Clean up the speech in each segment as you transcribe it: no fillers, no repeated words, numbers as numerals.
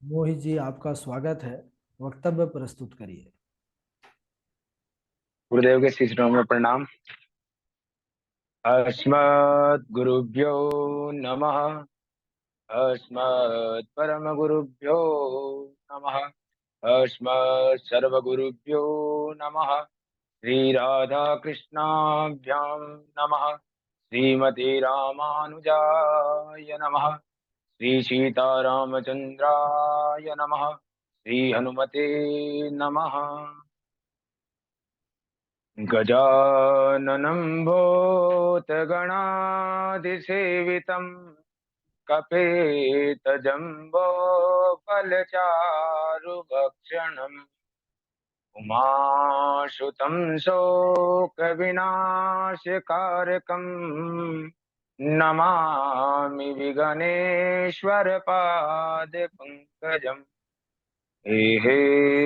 मोहित जी, आपका स्वागत है। वक्तव्य प्रस्तुत करिए। गुरुदेव के श्री चरणों में प्रणाम। अस्मद् गुरुभ्यो नमः। अस्मद् परम गुरुभ्यो नमः। अस्मद् सर्व गुरुभ्यो नमः। श्री राधा कृष्णाभ्यां नमः। श्रीमते रामानुजाय नमः। श्री सीतारामचंद्राय नमः। श्री हनुमते नमः। गजाननं भूतगणाधिसेवितं कपेतजम्बोफलचारुभक्षणम् उमासुतं शोकविनाशकारकं नमामि विघ्नेश्वरपादपङ्कजम्। हे हे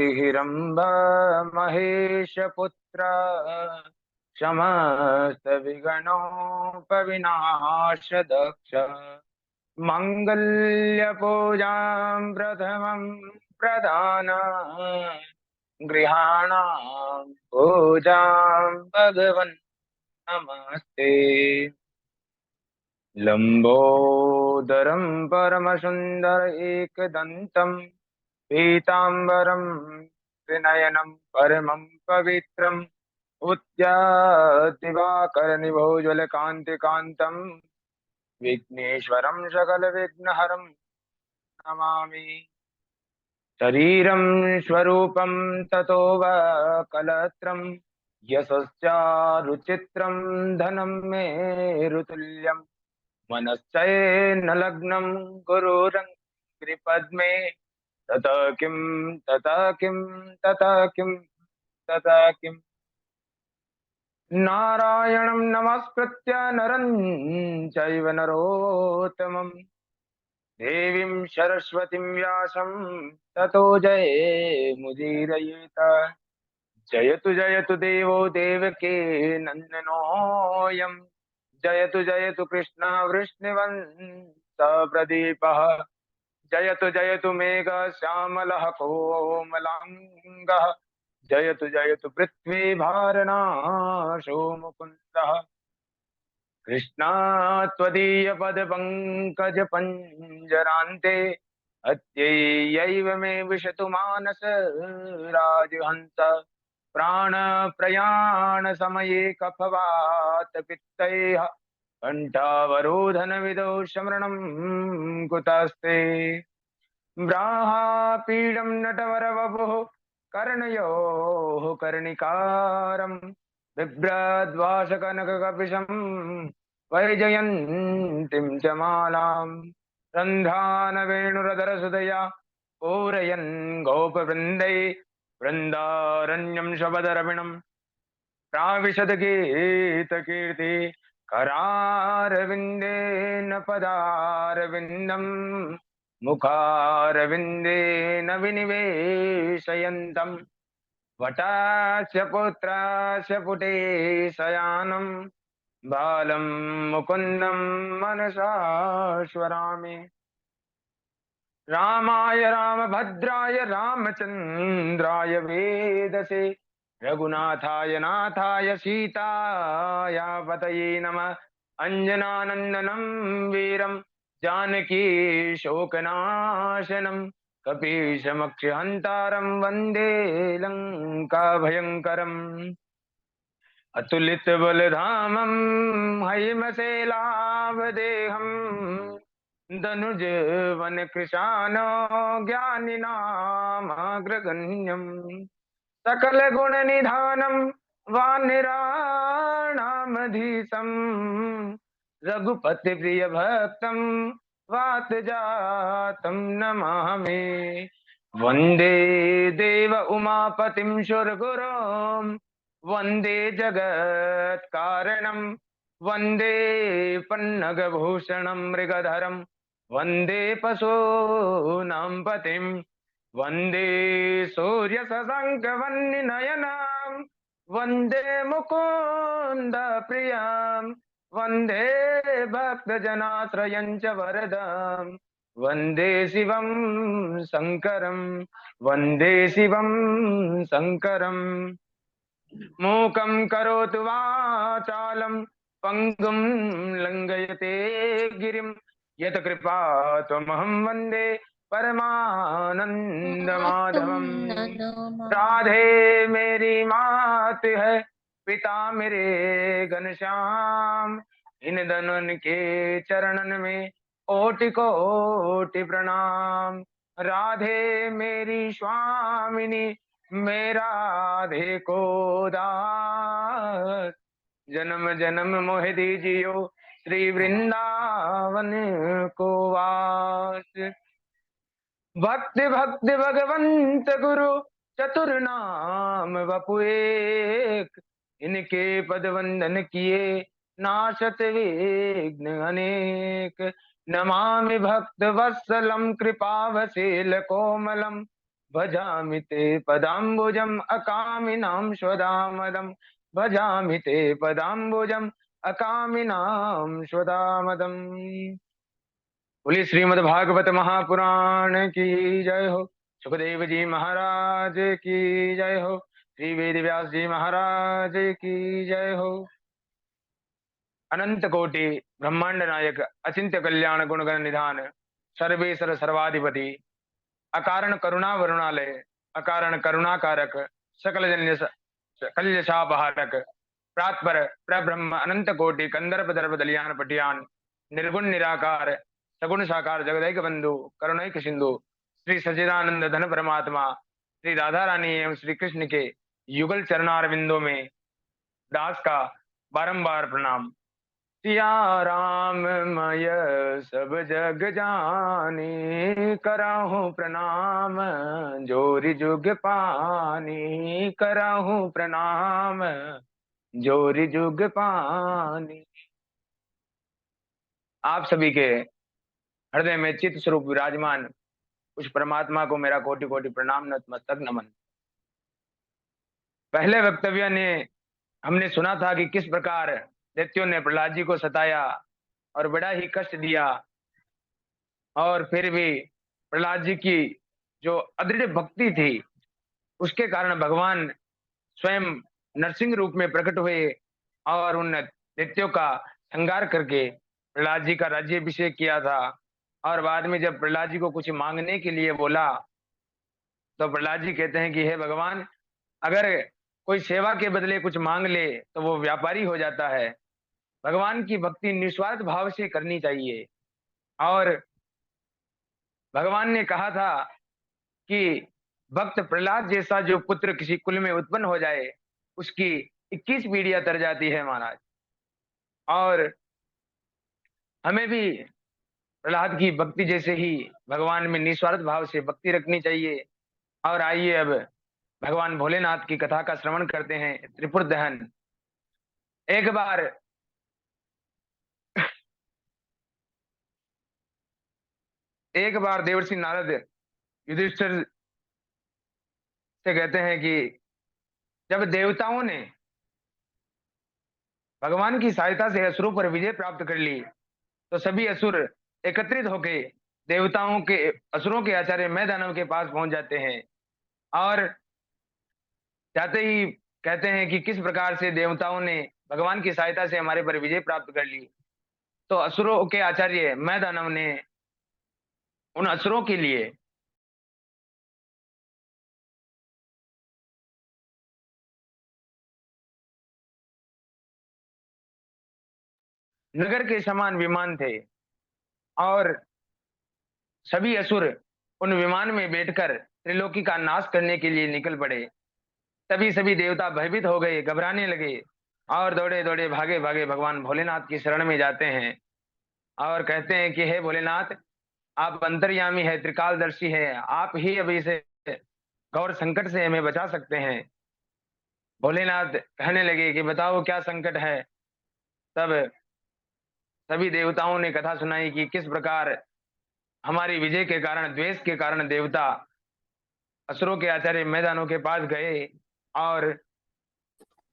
हिरम्ब महेशपुत्र समस्त विघ्नोपविनाशदक्ष मङ्गल्यपूजां प्रथमं प्रधान गृहाणां पूजां भगवन् नमस्ते। लम्बोदरं परमसुन्दर एकदन्तं पीताम्बरं त्रिनयनं परमं पवित्रम् उद्यातिवाकरनिभोज्वलकान्तिकान्तं विघ्नेश्वरं सकलविघ्नहरं नमामि। शरीरं स्वरूपं ततो वा कलत्रं यशश्चारुचित्रं धनं मेरुतुल्यं मनश्चैन लग्नं गुरुरङ्घ्रिपद्मे ततः किं ततः किं ततः किं ततः किम् नारायणं नमस्कृत्य नरं चैव नरोत्तमं देवीं सरस्वतीं व्यासं ततो जयमुदीरयेत। जयतु जयतु देवो देवकी नन्दनोऽयं। जयतु जयतु कृष्ण वृष्णिवंश प्रदीपः। जयतु जयतु मेघ श्यामलः कोमलाङ्गः। जयतु जयतु पृथ्वी भारनाशो मुकुन्दः। कृष्णात्वदीयपदपङ्कजपञ्जरान्ते अद्यैव मे विशतु मानस राजहंस। प्राणप्रयाणसमये कफवातपित्तैः कण्ठावरोधनविदौ शमनं कुतस्ते। ब्राह्मपीडं नटवरवपुः कर्णयोः कर्णिकारं बिभ्रद्वासकनककपिशं वैजयन्तीं च मालां रन्ध्रानवेणुरधरसुदया पूरयन् गोपवृन्दै वृन्दारण्यं शबदरविणं प्राविशद्गीतकीर्ति करारविन्देन पदारविन्दम् मुखारविन्देन विनिवेशयन्तम् वटास्य पुत्रास्य पुटे शयानं बालं मुकुन्दं मनसा स्मरामि। रामाय रामभद्राय रामचन्द्राय वेदसे रघुनाथाय नाथाय सीताया पतये नमः। अंजनानंदनं वीरं जानकी शोकनाशनं कपीशमक्षहन्तारं वन्दे लङ्काभयङ्करम्। अतुलितबलधामं हैमशैलाभदेहम् धनुजवनकृशानो ज्ञानिनामाग्रगण्यम् सकलगुणनिधानं वानराणामधीशम् रघुपतिप्रियभक्तं वातजातं नमामि। वन्दे देव उमापतिं सुरगुरुं वन्दे जगत्कारणं वन्दे पन्नगभूषणं मृगधरं वन्दे पशूनां पतिं वन्दे सूर्यशशाङ्कवह्निनयनां वन्दे मुकुन्द प्रियां वन्दे भक्तजनाश्रयं च वरदां वन्दे शिवं शङ्करं वन्दे शिवं शङ्करम् मूकं करोतु वाचालं पङ्गुं लङ्घयते गिरिं यत्कृपा त्वमहं वन्दे परमानन्दमाधवम् राधे मेरी मात है, पिता मेरे घनश्याम, इन दोनों के चरणन में कोटि कोटि प्रणाम। राधे मेरी स्वामिनी, मेरा राधे को दास, जन्म जन्म मोह दीजियो श्री वृंदावन को वास। भक्ति भक्ति भगवंत गुरु चतुर नाम वपु एक, इनके पद वंदन किए नाशत विघ्न अनेक। नमामि भक्त वत्सलम कृपावसेल कोमलम, भजामि ते पदाम्बुजम अकामिनां स्वदामदम, भजामि ते पदाम्बुजम अकामिनां स्वदामदम। बोलिए श्रीमद् भागवत महापुराण की जय हो। सुखदेव जी महाराज की जय हो। श्री वेद व्यास जी महाराज की जय हो। अनंत कोटि ब्रह्मांड नायक अचिंत्य कल्याण गुणगण निधान सर्वेश्वर सर्वाधिपति अकारण करुणा वरुणालय अकारण करुणाकारक सकल जन्य कल्य शापहारक प्रातपर प्रब्रह्म अनंत कोटि कंदर्प दर्प दलियान पटियान निर्गुण निराकार सगुण साकार जगदैक बंधु करुणैक सिंधु श्री सच्चिदानंद धन परमात्मा श्री राधा रानी एवं श्री कृष्ण के युगल चरणारविंदों में दास का बारंबार प्रणाम। सिया राम मय सब जग जानी, कराहूं प्रणाम जोरी जुग पानी, कराहूं प्रणाम जोरी जुग पानी। आप सभी के हृदय में चित्त स्वरूप विराजमान उस परमात्मा को मेरा कोटि कोटि प्रणाम नतमस्तक नमन। पहले वक्तव्य ने हमने सुना था कि किस प्रकार दैत्यों ने प्रहलाद जी को सताया और बड़ा ही कष्ट दिया, और फिर भी प्रहलाद जी की जो अदृढ़ भक्ति थी उसके कारण भगवान स्वयं नरसिंह रूप में प्रकट हुए और उन दैत्यों का संहार करके प्रहलाद जी का राज्याभिषेक किया था। और बाद में जब प्रहलाद जी को कुछ मांगने के लिए बोला तो प्रहलाद जी कहते हैं कि हे भगवान, अगर कोई सेवा के बदले कुछ मांग ले तो वो व्यापारी हो जाता है। भगवान की भक्ति निस्वार्थ भाव से करनी चाहिए। और भगवान ने कहा था कि भक्त प्रहलाद जैसा जो पुत्र किसी कुल में उत्पन्न हो जाए उसकी 21 पीढ़ियां तर जाती है महाराज। और हमें भी प्रहलाद की भक्ति जैसे ही भगवान में निस्वार्थ भाव से भक्ति रखनी चाहिए। और आइए अब भगवान भोलेनाथ की कथा का श्रवण करते हैं। त्रिपुर दहन। एक बार देवर्षि नारद युधिष्ठिर से कहते हैं कि जब देवताओं ने भगवान की सहायता से असुरों पर विजय प्राप्त कर ली तो सभी असुर एकत्रित होके देवताओं के असुरों के आचार्य मैं दानव के पास पहुंच जाते हैं। और जाते ही कहते हैं कि किस प्रकार से देवताओं ने भगवान की सहायता से हमारे पर विजय प्राप्त कर ली। तो असुरों के आचार्य मैं दानव ने उन असुरों के लिए नगर के समान विमान थे और सभी असुर उन विमान में बैठकर त्रिलोकी का नाश करने के लिए निकल पड़े। तभी सभी देवता भयभीत हो गए, घबराने लगे और दौड़े दौड़े भागे भागे भगवान भोलेनाथ की शरण में जाते हैं और कहते हैं कि हे भोलेनाथ, आप अंतर्यामी है, त्रिकालदर्शी है, आप ही अभी से घोर संकट से हमें बचा सकते हैं। भोलेनाथ कहने लगे कि बताओ क्या संकट है। तब सभी देवताओं ने कथा सुनाई कि किस प्रकार हमारी विजय के कारण, द्वेष के कारण देवता असुरों के आचार्य मैदानों के पास गए और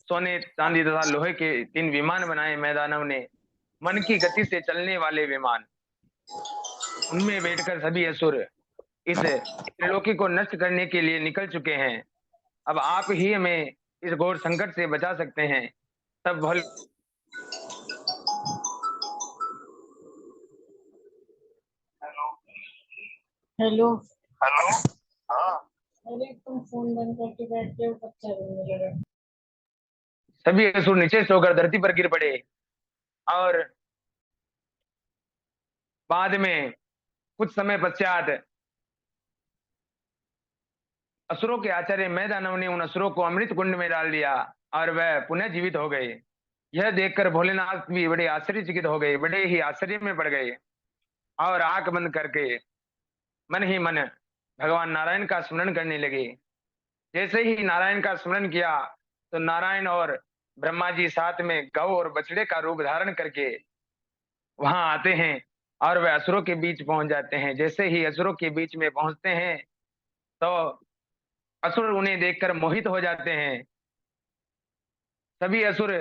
सोने चांदी तथा लोहे के 3 विमान बनाए मैदानों ने, मन की गति से चलने वाले विमान। उनमें बैठकर सभी असुर इस त्रिलोकी को नष्ट करने के लिए निकल चुके हैं। अब आप ही हमें इस घोर संकट से बचा सकते हैं। तब भोले हेलो। हेलो। हाँ। अरे तुम फोन बंद करके बैठते हो कब चलोगे लगा। सभी असुर नीचे से होकर धरती पर गिर पड़े और बाद में कुछ समय पश्चात असुरों के आचार्य मैं दानव ने उन असुरों को अमृत कुंड में डाल दिया और वह पुनः जीवित हो गए। यह देखकर भोलेनाथ भी बड़े आश्चर्यचकित हो गए, बड़े ही आश्चर्य में पड़ गए और आंख बंद करके मन ही मन भगवान नारायण का स्मरण करने लगे। जैसे ही नारायण का स्मरण किया तो नारायण और ब्रह्मा जी साथ में गौ और बछड़े का रूप धारण करके वहां आते हैं और वे असुरों के बीच पहुंच जाते हैं। जैसे ही असुरों के बीच में पहुंचते हैं तो असुर उन्हें देखकर मोहित हो जाते हैं। सभी असुर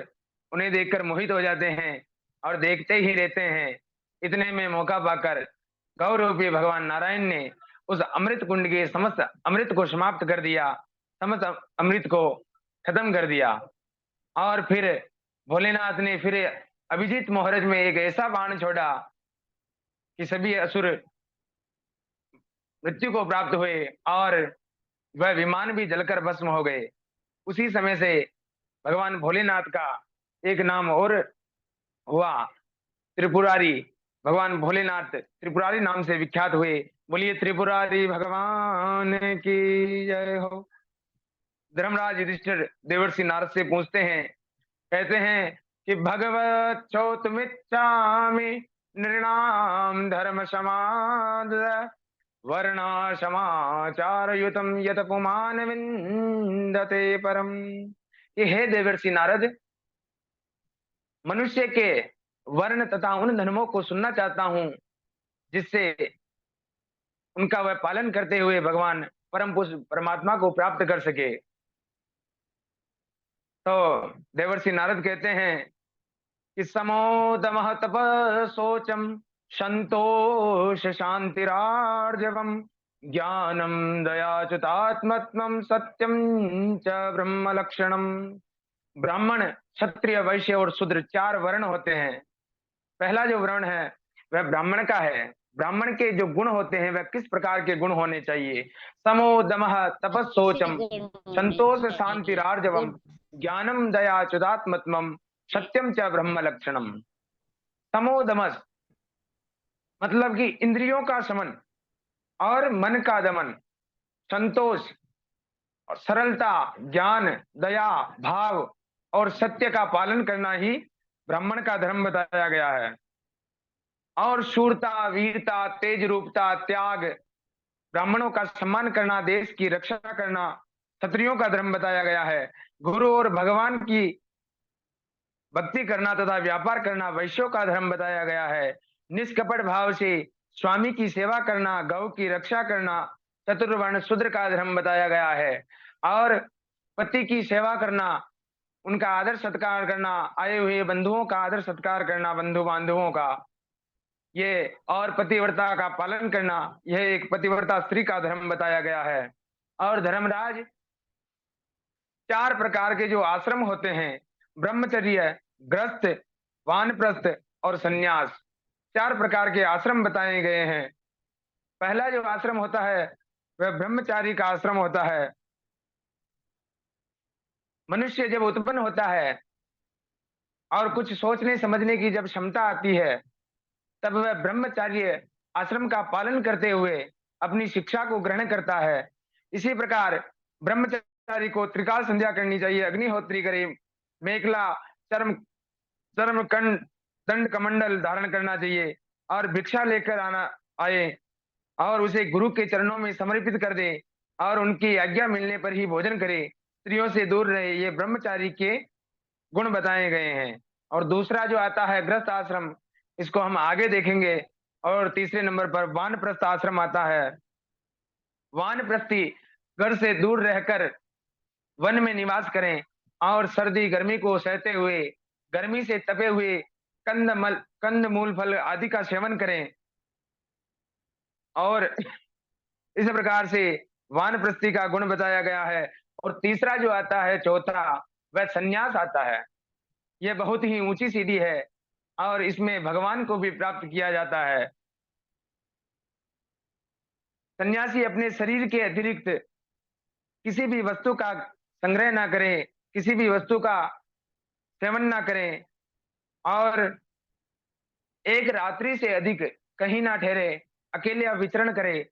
उन्हें देखकर मोहित हो जाते हैं और देखते ही रहते हैं। इतने में मौका पाकर गौ रूपी भगवान नारायण ने उस अमृत कुंड के समस्त अमृत को समाप्त कर दिया, समस्त अमृत को खत्म कर दिया। और फिर भोलेनाथ ने फिर अभिजीत मुहूर्त में एक ऐसा बाण छोड़ा कि सभी असुर मृत्यु को प्राप्त हुए और वह विमान भी जलकर भस्म हो गए। उसी समय से भगवान भोलेनाथ का एक नाम और हुआ, त्रिपुरारी। भगवान भोलेनाथ त्रिपुरारी नाम से विख्यात हुए। बोलिए त्रिपुरारी भगवान की जय हो। धर्मराज युधिष्ठिर देवर्षि नारद से पूछते हैं, कहते हैं कि भगवत चौतमिच्छामि नृणाम धर्म समाद वर्णाश्रमाचार युतम यत पुमान विंदते परम। ये हे देवर्षि नारद, मनुष्य के वर्ण तथा उन धर्मों को सुनना चाहता हूं जिससे उनका वह पालन करते हुए भगवान परम पुरुष परमात्मा को प्राप्त कर सके। तो देवर्षि नारद कहते हैं कि समोदम तप शोचम संतोष शांतिरार्जवम ज्ञानम दयाच्युतात्मत्वम सत्यम च ब्रह्म लक्षणम। ब्राह्मण, क्षत्रिय, वैश्य और शूद्र चार वर्ण होते हैं। पहला जो वर्ण है वह ब्राह्मण का है। ब्राह्मण के जो गुण होते हैं वह किस प्रकार के गुण होने चाहिए? समो दमः तपस्सोचम संतोष शांति रार्जवम ज्ञानम दया च्युतात्मत्वम सत्यम च ब्रह्म लक्षणम। समो दमस मतलब कि इंद्रियों का शमन और मन का दमन, संतोष और सरलता, ज्ञान, दया, भाव और सत्य का पालन करना ही ब्राह्मण का धर्म बताया गया है। और शूरता, वीरता, तेज रूपता, त्याग, ब्राह्मणों का सम्मान करना, देश की रक्षा करना क्षत्रियों का धर्म बताया गया है। गुरु और भगवान की भक्ति करना तथा व्यापार करना वैश्यों का धर्म बताया गया है। निष्कपट भाव से स्वामी की सेवा करना, गौ की रक्षा करना चतुर्वर्ण शूद्र का धर्म बताया गया है। और पति की सेवा करना, उनका आदर सत्कार करना, आए हुए बंधुओं का आदर सत्कार करना, बंधु बांधवों का, ये और पतिव्रता का पालन करना, यह एक पतिव्रता स्त्री का धर्म बताया गया है। और धर्मराज, चार प्रकार के जो आश्रम होते हैं, ब्रह्मचर्य, गृहस्थ, वानप्रस्थ और सन्यास, चार प्रकार के आश्रम बताए गए हैं। पहला जो आश्रम होता है वह ब्रह्मचारी का आश्रम होता है। मनुष्य जब उत्पन्न होता है और कुछ सोचने समझने की जब क्षमता आती है तब वह ब्रह्मचार्य आश्रम का पालन करते हुए अपनी शिक्षा को ग्रहण करता है। इसी प्रकार ब्रह्मचारी को त्रिकाल संध्या करनी चाहिए, अग्निहोत्री करे, मेखला, चर्म चर्म कंड दंड कमंडल धारण करना चाहिए और भिक्षा लेकर आना आए और उसे गुरु के चरणों में समर्पित कर दे और उनकी आज्ञा मिलने पर ही भोजन करे, स्त्रियों से दूर रहे। ये ब्रह्मचारी के गुण बताए गए हैं। और दूसरा जो आता है गृहस्थ आश्रम, इसको हम आगे देखेंगे। और तीसरे नंबर पर वानप्रस्थ आश्रम आता है। वानप्रस्थी घर से दूर रहकर वन में निवास करें और सर्दी गर्मी को सहते हुए, गर्मी से तपे हुए कंद मूल फल आदि का सेवन करें। और इस प्रकार से वानप्रस्थी का गुण बताया गया है। और तीसरा जो आता है, चौथा, वह संन्यास आता है। यह बहुत ही ऊंची सीढ़ी है और इसमें भगवान को भी प्राप्त किया जाता है। सन्यासी अपने शरीर के अतिरिक्त किसी भी वस्तु का संग्रह ना करे, किसी भी वस्तु का सेवन ना करें और एक रात्रि से अधिक कहीं ना ठहरे, अकेले विचरण करे।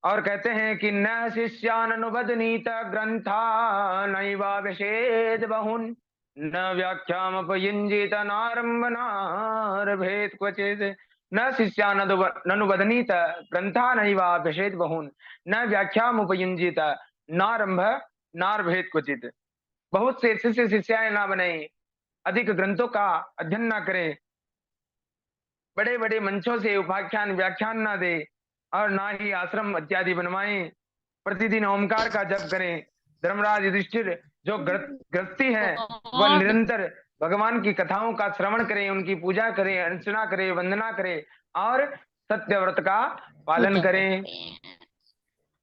और कहते हैं कि न शिष्यानुबदनीत ग्रंथा नैवावशेद बहुन न व्याख्यामुपयुञ्जीत नारंभनारभेत क्वचित् न शिष्यानुबदनीत ग्रंथा नैवावशेद बहुन न व्याख्यामुपयुञ्जीत नारंभ नारभेत क्वचित्। बहुत से शिष्य शिष्याएं ना बने, अधिक ग्रंथों का अध्ययन ना करें, बड़े बड़े मंचों से उपाख्यान व्याख्यान ना दे और ना ही आश्रम इत्यादि बनवाएं। प्रतिदिन ओमकार का जप करें। धर्मराज युधिष्ठिर जो गृहस्थी है वह निरंतर भगवान की कथाओं का श्रवण करें, उनकी पूजा करें, अर्चना करें, वंदना करें और सत्यव्रत का पालन करें।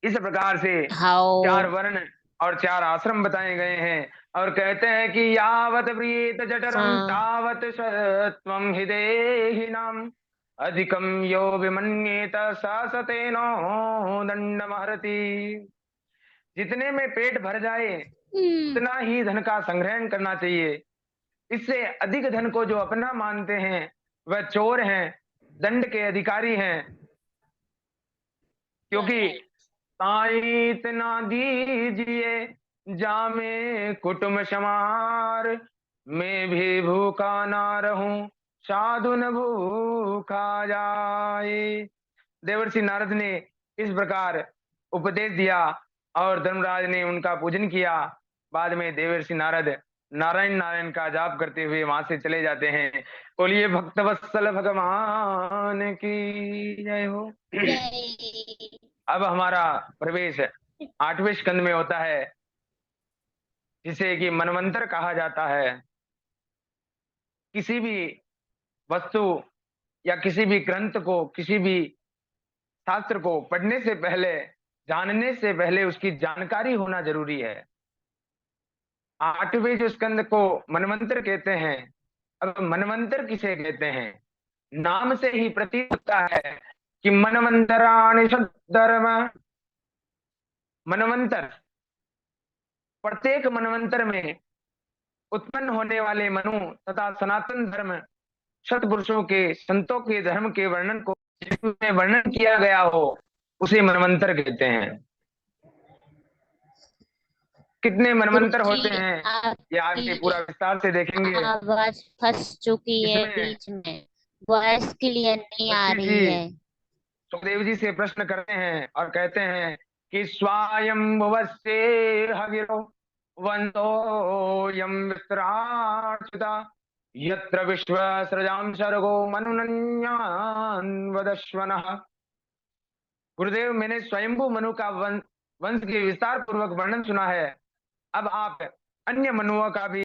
इस प्रकार से चार वर्ण और चार आश्रम बताए गए हैं। और कहते हैं कि यावत प्रीत जठरम तावत सत्वम हृदयेहिनाम अधिकम यो विमन्येत सतेनो दंडमहरति। जितने में पेट भर जाए उतना ही धन का संग्रहण करना चाहिए। इससे अधिक धन को जो अपना मानते हैं वह चोर हैं, दंड के अधिकारी हैं। क्योंकि ताईत ना दीजिए जामे कुटुम समार, मैं भी भूखा ना रहूं साधु न भूखा जाए। देवर्षि नारद ने इस प्रकार उपदेश दिया और धर्मराज ने उनका पूजन किया। बाद में देवर्षि नारद नारायण नारायण का जाप करते हुए वहां से चले जाते हैं। बोलिए भक्तवत्सल भगवान की जय हो। अब हमारा प्रवेश 8वें स्कंद में होता है, जिसे कि मनवंतर कहा जाता है। किसी भी वस्तु या किसी भी ग्रंथ को, किसी भी शास्त्र को पढ़ने से पहले, जानने से पहले उसकी जानकारी होना जरूरी है। 8वें जो स्कंद को मनवंतर कहते हैं। अब मनवंतर किसे कहते हैं? नाम से ही प्रतीत होता है कि मनवंतराणि धर्म, मनवंतर, प्रत्येक मनवंतर में उत्पन्न होने वाले मनु तथा सनातन धर्म, सतपुरुषों के, संतों के धर्म के वर्णन को जिसमें वर्णन किया गया हो उसे मनवंतर कहते हैं। कितने मनवंतर होते हैं ये आगे पूरा विस्तार से देखेंगे। आवाज फंस चुकी है बीच में, वॉइस क्लियर नहीं आ रही है। सुखदेव जी से प्रश्न करते हैं और कहते हैं कि स्वायंभुवस्ते हविरो वंदो यम विस्त्रार्चिता यत्र विश्वसृजां सर्गो मनुनन्यान् वदश्वनः। गुरुदेव, मैंने स्वयंभू मनु का वंश के विस्तार पूर्वक वर्णन सुना है। अब आप अन्य मनुओं का भी।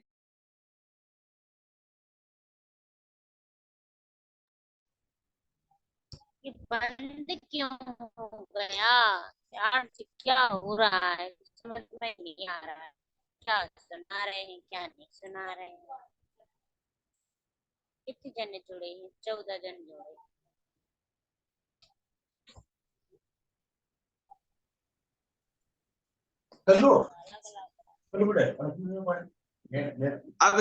ये बंद क्यों हो गया यार? क्या हो रहा है समझ में नहीं आ रहा है। क्या सुना रहे हैं, क्या नहीं सुना रहे हैं। कितने जने जुड़े हैं? 14 जन जुड़े। अब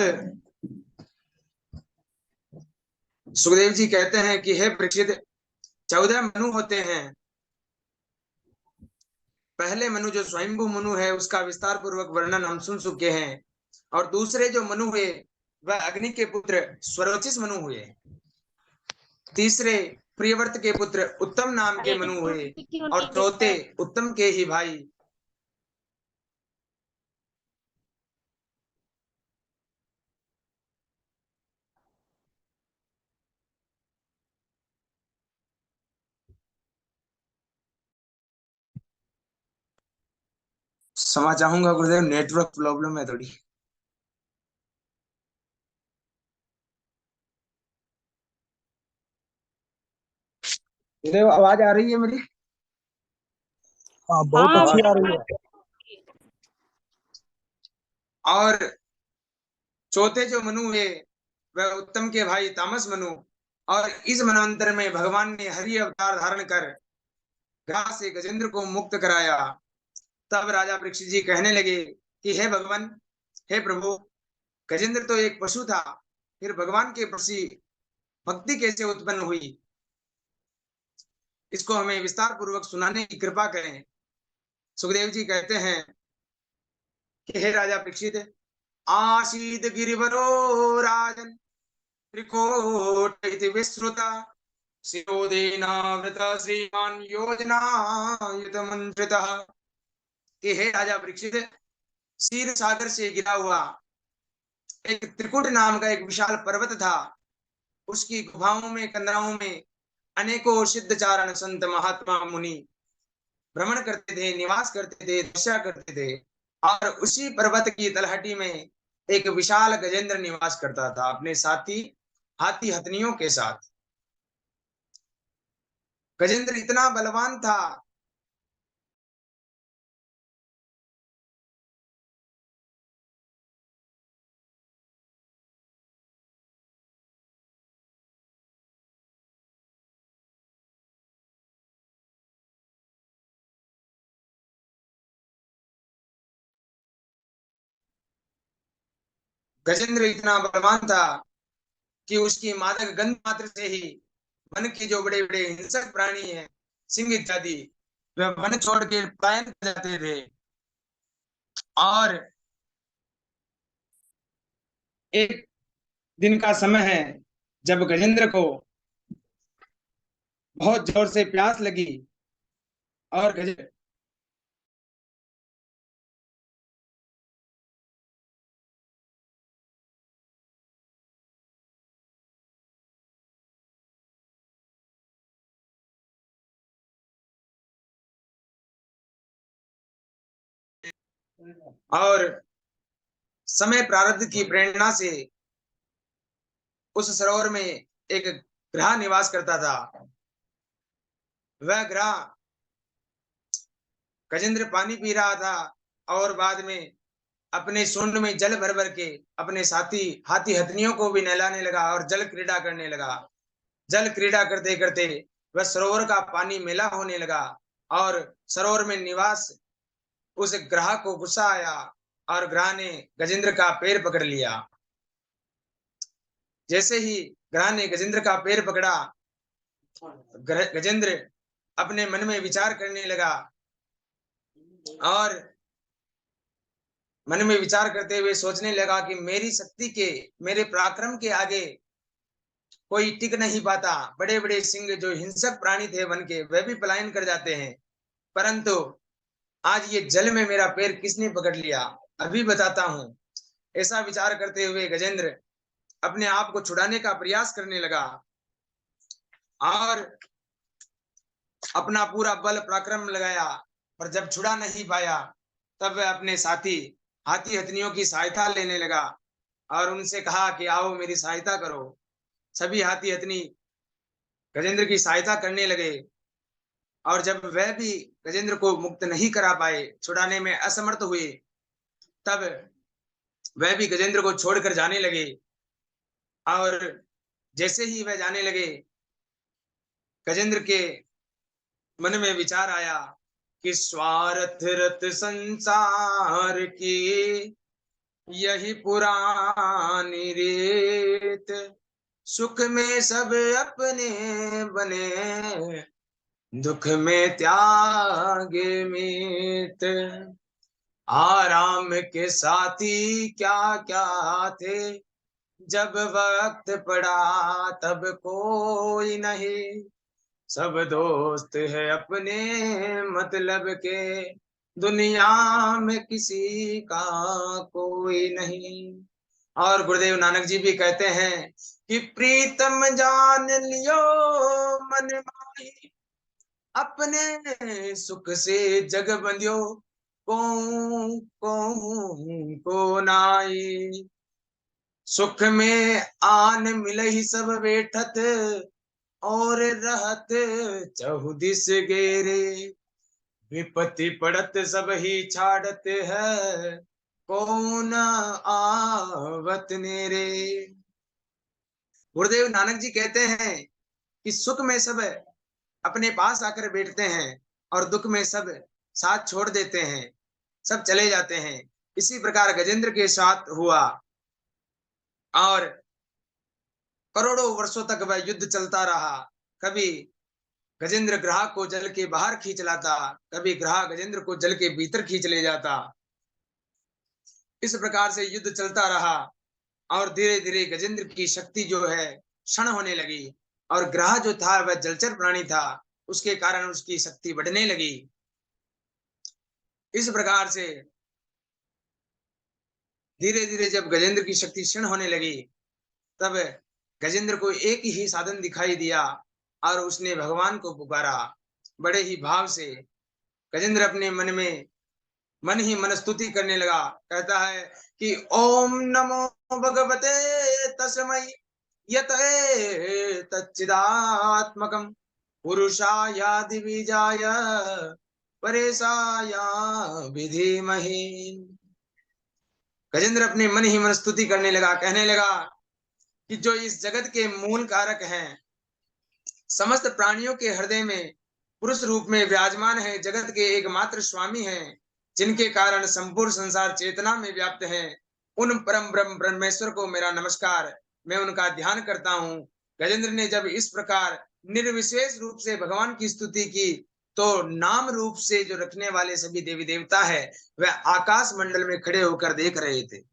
सुखदेव जी कहते हैं कि हे परीक्षित, 14 मनु होते हैं। पहले मनु जो स्वयंभू मनु है उसका विस्तार पूर्वक वर्णन हम सुन चुके हैं। और दूसरे जो मनु हुए वह अग्नि के पुत्र स्वरोचिष मनु हुए। तीसरे प्रियव्रत के पुत्र उत्तम नाम के मनु हुए। और चौथे उत्तम के ही भाई क्षमा चाहूंगा गुरुदेव, नेटवर्क प्रॉब्लम है थोड़ी। गुरुदेव आवाज आ रही है मेरी? हाँ, बहुत हाँ अच्छी आ मेरी रही है। बात और चौथे जो मनु है वह उत्तम के भाई तामस मनु। और इस मनवंतर में भगवान ने हरि अवतार धारण कर ग्रास से गजेंद्र को मुक्त कराया। तब राजा परीक्षित जी कहने लगे कि हे भगवान, हे प्रभु, गजेंद्र तो एक पशु था, फिर भगवान के प्रति भक्ति कैसे उत्पन्न हुई? इसको हमें विस्तार पूर्वक सुनाने की कृपा करें। सुखदेव जी कहते हैं कि हे राजा परीक्षित, आसीद गिरिवरो राजन त्रिकोट इति विश्रुता शिरोदेनावृत श्रीमान योजना युत मंत्रितः। कि हे राजा परीक्षित, क्षीर सागर से गिरा हुआ एक त्रिकुट नाम का एक विशाल पर्वत था। उसकी गुफाओं में, कंदराओं में अनेकों सिद्ध चारण संत महात्मा मुनि भ्रमण करते थे, निवास करते थे, तपस्या करते थे। और उसी पर्वत की तलहटी में एक विशाल गजेंद्र निवास करता था अपने साथी हाथी हथनियों के साथ। गजेंद्र इतना बलवान था गजेंद्र इतना बलवान था कि उसकी मादक गंध मात्र से ही वन के जो बड़े बड़े हिंसक प्राणी हैं, सिंह इत्यादि, वे वन छोड़ के पलायन कर जाते थे। और एक दिन का समय है जब गजेंद्र को बहुत जोर से प्यास लगी। और गजेंद्र और समय प्रारब्ध की प्रेरणा से उस सरोवर में एक ग्रह निवास करता था। वह ग्रह गजेंद्र पानी पी रहा था और बाद में अपने सूंड में जल भर भर के अपने साथी हाथी हथनियों को भी नहलाने लगा और जल क्रीड़ा करने लगा। जल क्रीड़ा करते करते वह सरोवर का पानी मेला होने लगा और सरोवर में निवास उस ग्रह को गुस्सा आया और ग्रह ने गजेंद्र का पैर पकड़ लिया। जैसे ही ग्रह ने गजेंद्र का पैर पकड़ा, गजेंद्र अपने मन में विचार करने लगा और मन में विचार करते हुए सोचने लगा कि मेरी शक्ति के, मेरे पराक्रम के आगे कोई टिक नहीं पाता। बड़े बड़े सिंह जो हिंसक प्राणी थे वन के, वे भी पलायन कर जाते हैं, परंतु आज ये जल में मेरा पैर किसने पकड़ लिया, अभी बताता हूं। ऐसा विचार करते हुए गजेंद्र अपने आप को छुड़ाने का प्रयास करने लगा और अपना पूरा बल पराक्रम लगाया। पर जब छुड़ा नहीं पाया तब वह अपने साथी हाथी हथनियों की सहायता लेने लगा और उनसे कहा कि आओ मेरी सहायता करो। सभी हाथी हथनी गजेंद्र की सहायता करने लगे और जब वह भी गजेंद्र को मुक्त नहीं करा पाए, छुड़ाने में असमर्थ हुए, तब वह भी गजेंद्र को छोड़कर जाने लगे। और जैसे ही वह जाने लगे, गजेंद्र के मन में विचार आया कि स्वार्थ रत संसार की यही पुरानी रीत, सुख में सब अपने बने, दुख में त्यागे मीत। आराम के साथी क्या क्या थे, जब वक्त पड़ा तब कोई नहीं, सब दोस्त है अपने मतलब के, दुनिया में किसी का कोई नहीं। और गुरुदेव नानक जी भी कहते हैं कि प्रीतम जान लियो मन माही, अपने सुख से जग बंध्यो, को को नाई। सुख में आन मिलहि सब बैठत, और रहत चहुदिस गेरे, विपत्ति पड़त सब ही छाड़त है, कौन आवत नेरे। गुरुदेव नानक जी कहते हैं कि सुख में सब अपने पास आकर बैठते हैं और दुख में सब साथ छोड़ देते हैं, सब चले जाते हैं। इसी प्रकार गजेंद्र के साथ हुआ और करोड़ों वर्षों तक वह युद्ध चलता रहा। कभी गजेंद्र ग्राह को जल के बाहर खींच लाता, कभी ग्राह गजेंद्र को जल के भीतर खींच ले जाता। इस प्रकार से युद्ध चलता रहा और धीरे धीरे गजेंद्र की शक्ति जो है क्षण होने लगी और ग्राह जो था वह जलचर प्राणी था, उसके कारण उसकी शक्ति बढ़ने लगी। इस प्रकार से धीरे धीरे जब गजेंद्र की शक्ति क्षीण होने लगी, तब गजेंद्र को एक ही साधन दिखाई दिया और उसने भगवान को पुकारा बड़े ही भाव से। गजेंद्र अपने मन में मन ही मन स्तुति करने लगा। कहता है कि ओम नमो भगवते तस्मै यत तच्चिदात्मकं पुरुषायादि बीजाय परेशाय विधीमहि। गजेंद्र अपने मन ही मन स्तुति करने लगा, कहने लगा कि जो इस जगत के मूल कारक हैं, समस्त प्राणियों के हृदय में पुरुष रूप में विराजमान है, जगत के एकमात्र स्वामी हैं, जिनके कारण संपूर्ण संसार चेतना में व्याप्त है, उन परम ब्रह्म ब्रह्मेश्वर को मेरा नमस्कार, मैं उनका ध्यान करता हूँ। गजेंद्र ने जब इस प्रकार निर्विशेष रूप से भगवान की स्तुति की, तो नाम रूप से जो रखने वाले सभी देवी देवता है वह आकाश मंडल में खड़े होकर देख रहे थे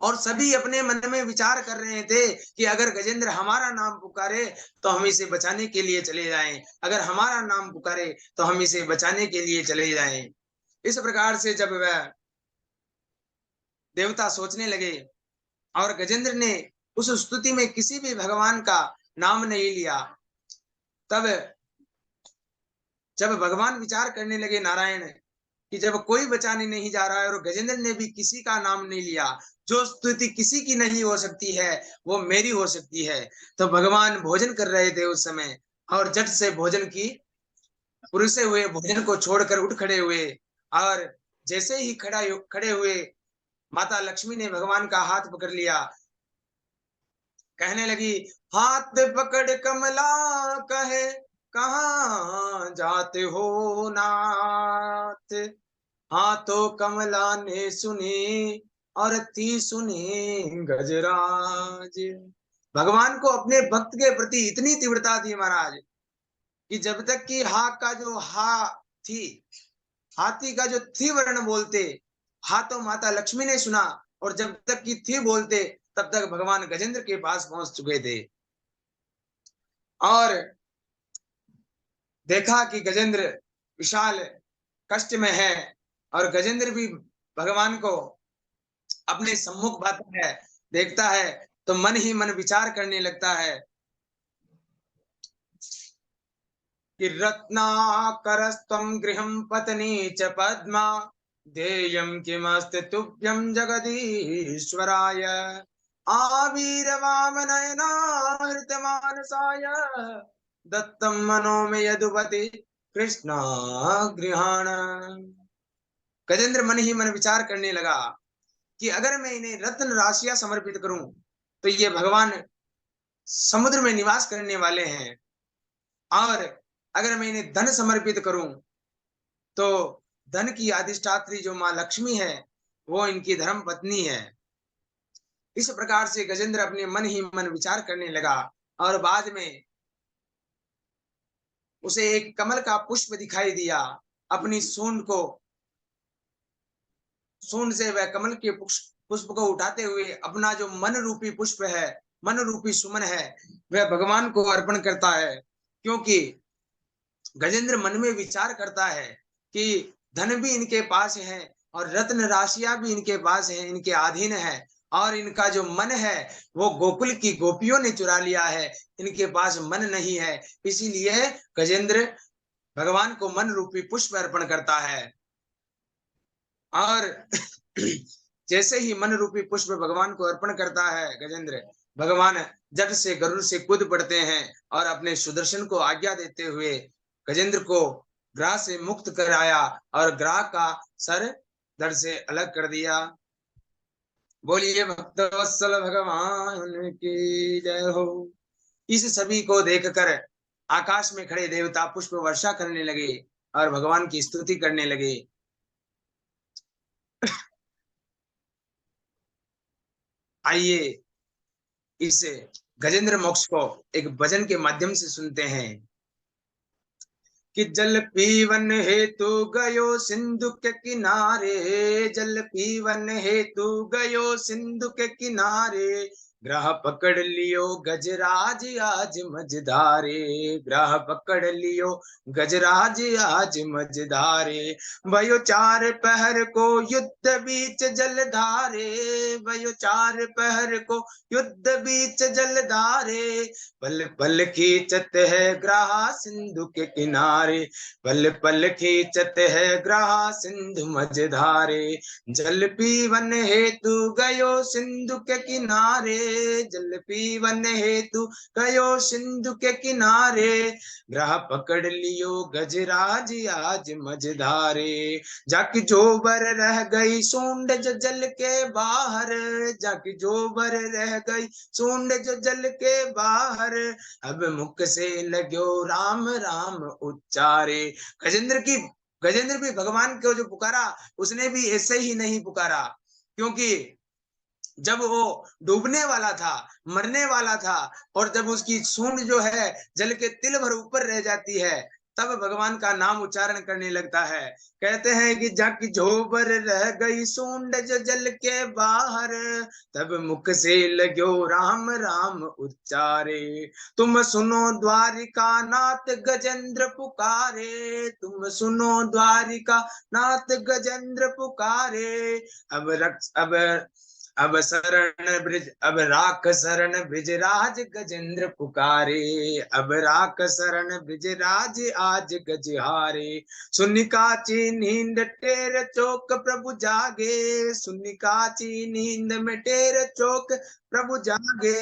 और सभी अपने मन में विचार कर रहे थे कि अगर गजेंद्र हमारा नाम पुकारे तो हम इसे बचाने के लिए चले जाएं, अगर हमारा नाम पुकारे तो हम इसे बचाने के लिए चले जाएं। इस प्रकार से जब वह देवता सोचने लगे और गजेंद्र ने उस स्तुति में किसी भी भगवान का नाम नहीं लिया, तब जब भगवान विचार करने लगे नारायण कि जब कोई बचाने नहीं जा रहा है और गजेंद्र ने भी किसी का नाम नहीं लिया, जो स्तुति किसी की नहीं हो सकती है वो मेरी हो सकती है। तो भगवान भोजन कर रहे थे उस समय और झट से भोजन की पुरुषे हुए, भोजन को छोड़कर उठ खड़े हुए और जैसे ही खड़े हुए माता लक्ष्मी ने भगवान का हाथ पकड़ लिया। कहने लगी, हाथ पकड़ कमला कहे कहाँ जाते हो नाथ, हाथों कमला ने सुनी और थी सुनी गजराज। भगवान को अपने भक्त के प्रति इतनी तीव्रता थी महाराज कि जब तक कि हा का जो हा थी, हाथी का जो थी वर्ण बोलते, हा तो माता लक्ष्मी ने सुना और जब तक कि थी बोलते तब तक भगवान गजेंद्र के पास पहुंच चुके थे और देखा कि गजेंद्र विशाल कष्ट में है और गजेंद्र भी भगवान को अपने सम्मुख बाता है, देखता है तो मन ही मन विचार करने लगता है कि रत्नाकरस्त्वं गृहं पत्नी च पद्मा, देयं किमस्ति तुभ्यं जगदीश्वराय, आवीरवामनयना हृतमानसाय, दत्तं मनो मे यदुपति कृष्णा गृहाण। गजेंद्र मन ही मन विचार करने लगा कि अगर मैं इन्हें रत्न राशियां समर्पित करूं तो ये भगवान समुद्र में निवास करने वाले हैं और अगर मैं इन्हें धन समर्पित करूं तो धन की अधिष्ठात्री जो मां लक्ष्मी है वो इनकी धर्म पत्नी है। इस प्रकार से गजेंद्र अपने मन ही मन विचार करने लगा और बाद में उसे एक कमल का पुष्प दिखाई दिया। अपनी सूंड से वह कमल के पुष्प को उठाते हुए अपना जो मन रूपी पुष्प है, मन रूपी सुमन है, वह भगवान को अर्पण करता है। क्योंकि गजेंद्र मन में विचार करता है कि धन भी इनके पास है और रत्न राशियां भी इनके पास है, इनके अधीन है और इनका जो मन है वो गोकुल की गोपियों ने चुरा लिया है, इनके पास मन नहीं है। इसीलिए गजेंद्र भगवान को मन रूपी पुष्प अर्पण करता है और जैसे ही मन रूपी पुष्प भगवान को अर्पण करता है गजेंद्र, भगवान जट से गरुड़ से कूद पड़ते हैं और अपने सुदर्शन को आज्ञा देते हुए गजेंद्र को ग्राह से मुक्त कराया और ग्राह का सर धड़ से अलग कर दिया। बोलिए भक्तवत्सल भगवान की जय हो। इस सभी को देखकर आकाश में खड़े देवता पुष्प वर्षा करने लगे और भगवान की स्तुति करने लगे। आइए इस गजेंद्र मोक्ष को एक भजन के माध्यम से सुनते हैं कि जल पीवन हेतु गयो सिंधु के किनारे, जल पीवन हेतु गयो सिंधु के किनारे, ग्रह पकड़ लियो गजराज आज मझधारे, ग्रह पकड़ लियो गजराज आज मझधारे। भयो चार पहर को युद्ध बीच जलधारे, भयो चार पहर को युद्ध बीच जलधारे, पल पल खींचत है ग्राह सिंधु के किनारे, पल पल खींचत है ग्राह सिंधु मझधारे। जल पीवन हेतु गयो सिंधु के किनारे, जल पीवन हेतु गयो सिंधु के किनारे, ग्रह पकड़ लियो गजराज आज मझधारे। जाकी जोबर रह गई सूंड जो जल के बाहर, जाकी जोबर रह गई सूंड जो जल के बाहर, अब मुख से लग्यो राम राम उच्चारे। गजेंद्र भी भगवान को जो पुकारा उसने भी ऐसे ही नहीं पुकारा, क्योंकि जब वो डूबने वाला था, मरने वाला था, और जब उसकी सूंड जो है जल के तिल भर ऊपर रह जाती है, तब भगवान का नाम उच्चारण करने लगता है। कहते हैं कि जाकी जोबर रह गई सूंड जो जल के बाहर, तब मुख से लग्यो राम राम उच्चारे। तुम सुनो द्वारिका नाथ गजेंद्र पुकारे, तुम सुनो द्वारिका नाथ गजेंद्र पुकारे। अब शरण ब्रिज, अब राख शरण ब्रिजराज गजेंद्र पुकारे, अब राख शरण ब्रिजराज आज गजहारे। सुन काची नींद टेर चौक प्रभु जागे, सुन काची नींद में टेर चौक प्रभु जागे,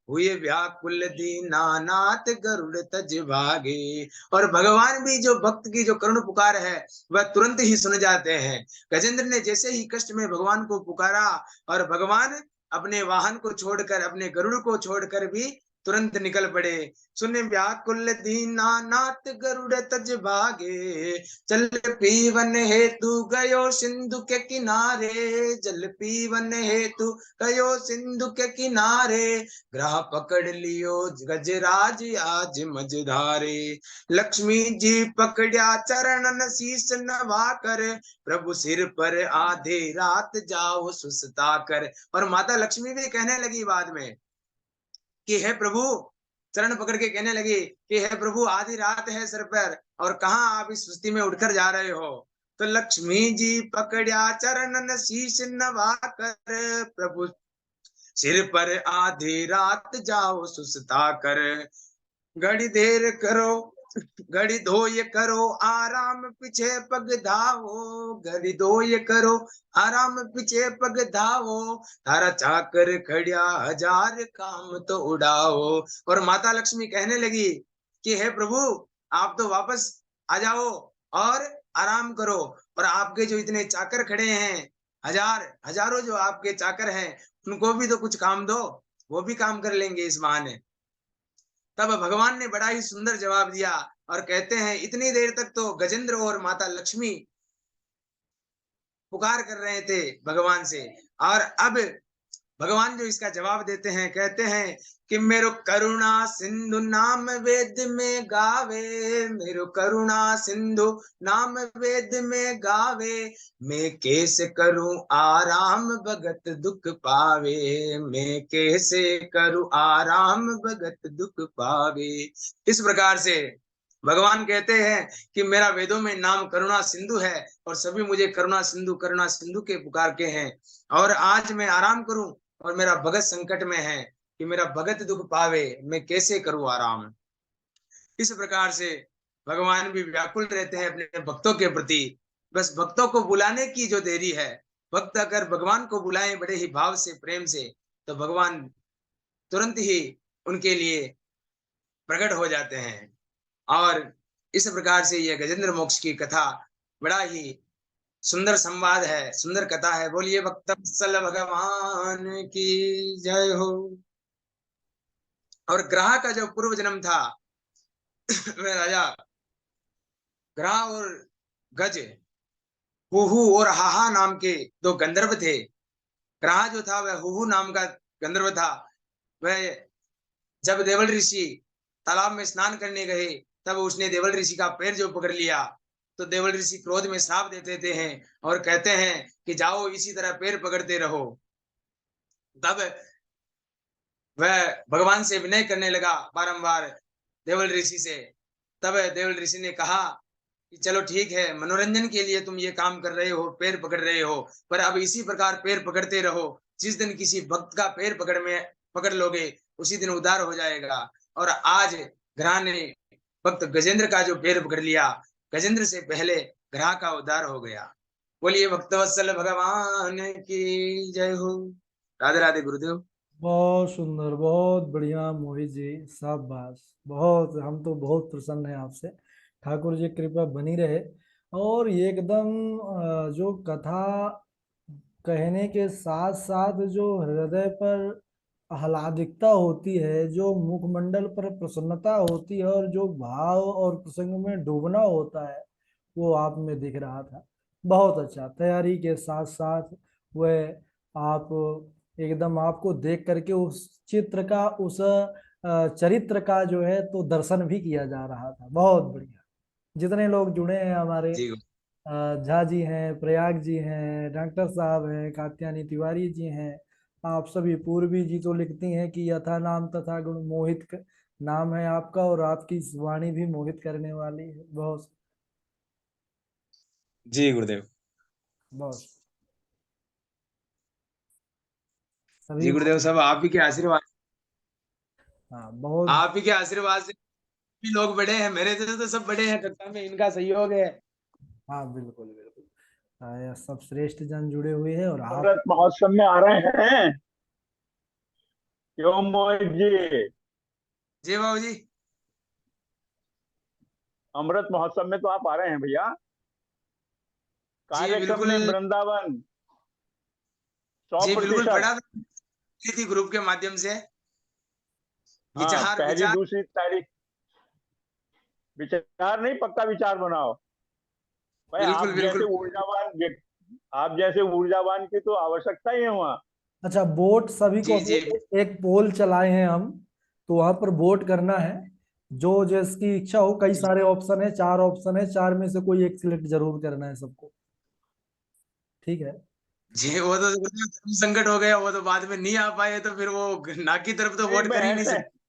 हुए व्याकुल दीनानाथ गरुड़ तज भागे। और भगवान भी जो भक्त की जो करुण पुकार है वह तुरंत ही सुन जाते हैं। गजेंद्र ने जैसे ही कष्ट में भगवान को पुकारा और भगवान अपने वाहन को छोड़कर, अपने गरुड़ को छोड़कर भी तुरंत निकल पड़े। सुने व्याकुल दीनानाथ गरुड़ तज भागे, जल पीवन हेतु गयो सिंधु के किनारे, जल पीवन हेतु गयो सिंधु के किनारे, ग्रह पकड़ लियो गजराज आज मझधारे। लक्ष्मी जी पकड़िया चरणन शीस नवा कर, प्रभु सिर पर आधे रात जाओ सुसता कर। और माता लक्ष्मी भी कहने लगी बाद में कि हे प्रभु, चरण पकड़ के कहने लगी कि हे प्रभु, आधी रात है सर पर और कहाँ आप इस सुस्ती में उठकर जा रहे हो। तो लक्ष्मी जी पकड़िया चरणन शीश नवा कर, प्रभु सिर पर आधी रात जाओ सुसता कर। घड़ी देर करो, घड़ी धोय करो आराम पीछे पग धावो, घड़ी धोय करो आराम पीछे पग धावो, तारा चाकर खड़िया हजार काम तो उड़ाओ। और माता लक्ष्मी कहने लगी कि हे प्रभु, आप तो वापस आ जाओ और आराम करो, और आपके जो इतने चाकर खड़े हैं, हजारों जो आपके चाकर हैं, उनको भी तो कुछ काम दो, वो भी काम कर लेंगे इस बहाने। तब भगवान ने बड़ा ही सुंदर जवाब दिया और कहते हैं, इतनी देर तक तो गजेंद्र और माता लक्ष्मी पुकार कर रहे थे भगवान से, और अब भगवान जो इसका जवाब देते हैं, कहते हैं कि मेरो करुणा सिंधु नाम वेद में गावे, मेरो करुणा सिंधु नाम वेद में गावे, मैं कैसे करूं आराम भगत दुख पावे, मैं कैसे करूं आराम भगत दुख पावे। इस प्रकार से भगवान कहते हैं कि मेरा वेदों में नाम करुणा सिंधु है और सभी मुझे करुणा सिंधु के पुकार के हैं, और आज मैं आराम करूं और मेरा भगत संकट में है कि मेरा भगत दुख पावे, मैं कैसे करूं आराम। इस प्रकार से भगवान भी व्याकुल रहते हैं अपने भक्तों के प्रति। बस भक्तों को बुलाने की जो देरी है, भक्त अगर भगवान को बुलाएं बड़े ही भाव से, प्रेम से, तो भगवान तुरंत ही उनके लिए प्रकट हो जाते हैं। और इस प्रकार से यह गजेंद्र मोक्ष की कथा बड़ा ही सुंदर संवाद है, सुंदर कथा है। बोलिए भक्तवत्सल भगवान की जय हो। और ग्रह का जो पूर्व जन्म था वह राजा ग्रह और गज, हुहु और हाहा नाम के दो गंधर्व थे। ग्रह जो था वह हुहु नाम का गंधर्व था। वह जब देवल ऋषि तालाब में स्नान करने गए तब उसने देवल ऋषि का पैर जो पकड़ लिया, तो देवल ऋषि क्रोध में श्राप देते हैं और कहते हैं कि जाओ इसी तरह पैर पकड़ते रहो। तब वह भगवान से विनय करने लगा बारंबार देवल ऋषि से। तब देवल ऋषि ने कहा कि चलो ठीक है, मनोरंजन के लिए तुम ये काम कर रहे हो, पैर पकड़ रहे हो, पर अब इसी प्रकार पैर पकड़ते रहो। जिस दिन किसी भक्त का पैर पकड़ लोगे उसी दिन उद्धार हो जाएगा। और आज ग्रह ने भक्त गजेंद्र का जो पैर पकड़ लिया, गजेंद्र से पहले ग्रह का उद्धार हो गया। बोलिए भक्तवत्सल भगवान की जय हो। राधे राधे गुरुदेव। बहुत सुंदर, बहुत बढ़िया मोहित जी, शाबाश। बहुत, हम तो बहुत प्रसन्न हैं आपसे। ठाकुर जी कृपा बनी रहे। और ये एकदम जो कथा कहने के साथ साथ जो हृदय पर आह्लादिकता होती है, जो मुखमंडल पर प्रसन्नता होती है और जो भाव और प्रसंग में डूबना होता है, वो आप में दिख रहा था। बहुत अच्छा, तैयारी के साथ साथ वह आप एकदम, आपको देख करके उस चित्र का, उस चरित्र का जो है तो दर्शन भी किया जा रहा था। बहुत बढ़िया। जितने लोग जुड़े हैं हमारे, जी झा जी हैं, प्रयाग जी हैं, डॉक्टर साहब हैं, कात्यायनी तिवारी जी हैं, आप सभी, पूर्वी जी तो लिखती हैं कि यथा नाम तथा गुण मोहित नाम है आपका, और आपकी वाणी भी मोहित करने वाली है। बहुत जी गुरुदेव। बहुत जी सभी गुरुदेव, सब आप ही के आशीर्वाद, हाँ बहुत। आप ही के आशीर्वाद से भी लोग बड़े हैं। मेरे से तो सब बड़े हैं कथा में, इनका सहयोग है। हाँ बिल्कुल बिल्कुल, सब श्रेष्ठ जन जुड़े हुए हैं और आप। अमृत महोत्सव में आ रहे हैं क्यों मोहित जी? जी बाबू जी। अमृत महोत्सव में तो आप आ रहे हैं भैया। जी कार्यक्रम बिल्कुल। में वृंदावन सौ जी बिल्कुल, प्रतिशत पढ़ा थी ग्रुप के माध्यम से। हाँ, विचार पहली विचार दूसरी तारीख। विचार नहीं, पक्का विचार बनाओ भाई। बिल्कुल बिल्कुल। आप जैसे ऊर्जावान की तो आवश्यकता ही है वहाँ। अच्छा, वोट सभी को, जी जी एक पोल चलाए हैं हम, तो वहां पर वोट करना है। जो जिसकी इच्छा हो, कई सारे ऑप्शन है, 4 ऑप्शन है, 4 में से कोई एक सिलेक्ट जरूर करना है सबको। ठीक है। जी। वो तो संकट हो गया, वो तो बाद में नहीं आ पाए तो फिर वो ना की तरफ तो नहीं, वोट मैं कर ही नहीं ऐसे सकते।